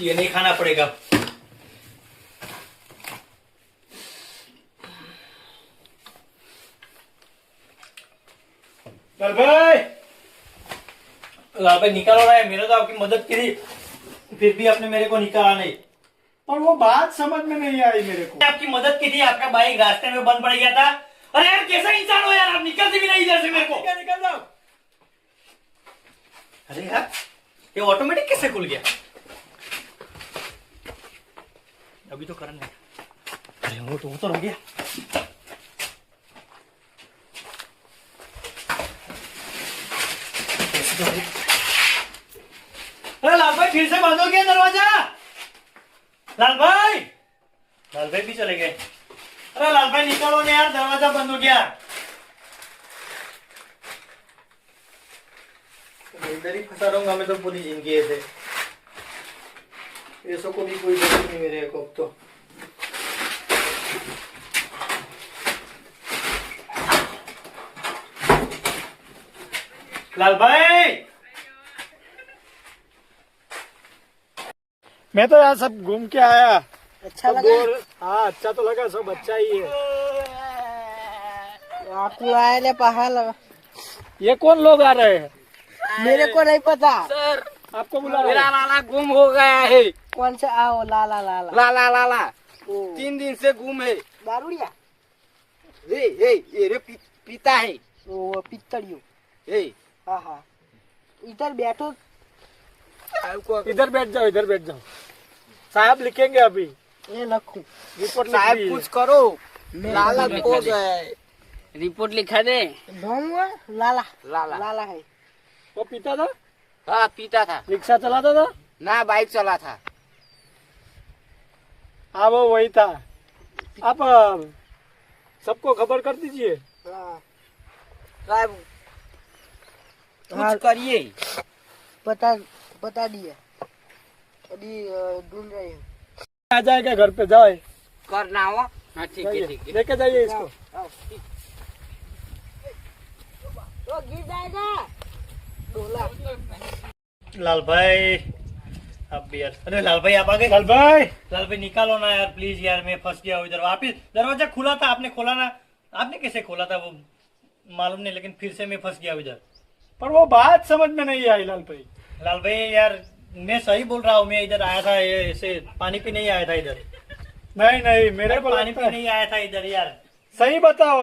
ये नहीं खाना पड़ेगा। लाल भाई निकालो रहा है, मैंने तो आपकी मदद की थी, फिर भी आपने मेरे को निकाला नहीं। पर वो बात समझ में नहीं आई मेरे को। आपकी मदद की थी, आपका बाइक रास्ते में बंद पड़ गया था। अरे यार कैसा इंसान हो यार, आप निकलते भी नहीं इधर से मेरे को। निकल जाओ। अरे यार ये ऑटोमेटिक कैसे खुल गया? अभी तो करना है। अरे वो तो हो गया। अरे लाल भाई फिर से बंद हो गया दरवाजा। लाल भाई भी चले गए। अरे लाल भाई निकलो ना यार, दरवाजा बंद हो गया। इधर ही फंसा रहूंगा मैं तो पूरी जिंदगी ऐसे। ऐसों को भी कोई जरूरत नहीं मेरे को अब तो। लाल भाई मैं तो यहाँ सब घूम के आया। अच्छा लगा? हाँ अच्छा तो लगा, सब अच्छा ही है। आपको आए ले पहाड़ लगा। ये कौन लोग आ रहे हैं? मेरे को नहीं पता सर, आपको बुला मेरा रहे हैं? लाला गुम हो गया है। कौन से आओ लाला लाला लाला लाला ओ, 3 दिन से गुम है। दारूड़िया ये रे पिता है। वो पित्तड़ियो। ए हाँ हाँ इधर बैठो। इधर बैठ जाओ, इधर बैठ जाओ। साहब लिखेंगे अभी ये लखू रिपोर्ट लिख साहब दी है। कुछ करो, लाला खो गया है। रिपोर्ट लिखा दे। नाम हुआ लाला लाला लाला है। वो पीता था, हाँ पीता था रिक्शा चलाता था। ना, बाइक चला था। हाँ वो वही था। आप सबको खबर कर दीजिए। हाँ साहब हाँ, कुछ करिए। बता दिया अभी ढूंढ रहे हैं। आ जाएगा घर पे, जाए करना हो। हाँ ठीक है ठीक है। लेके जाइए इसको। तो गिर जाएगा डोला। लाल भाई अब भी यार। अरे लाल भाई आप आ गए। चल भाई लाल भाई निकालो ना यार प्लीज यार, मैं फंस गया हूँ इधर। वापिस दरवाजा खुला था, आपने खोला ना। आपने कैसे खोला था वो मालूम नहीं, लेकिन फिर से मैं फंस गया हूँ इधर। पर वो बात समझ में नहीं आई लाल भाई। लाल भाई यार मैं सही बोल रहा हूँ, मैं इधर आया था ये ऐसे पानी पीने ही आया था इधर। नहीं मेरे को पानी लगता है। पीने ही आया था इधर यार। सही बताओ।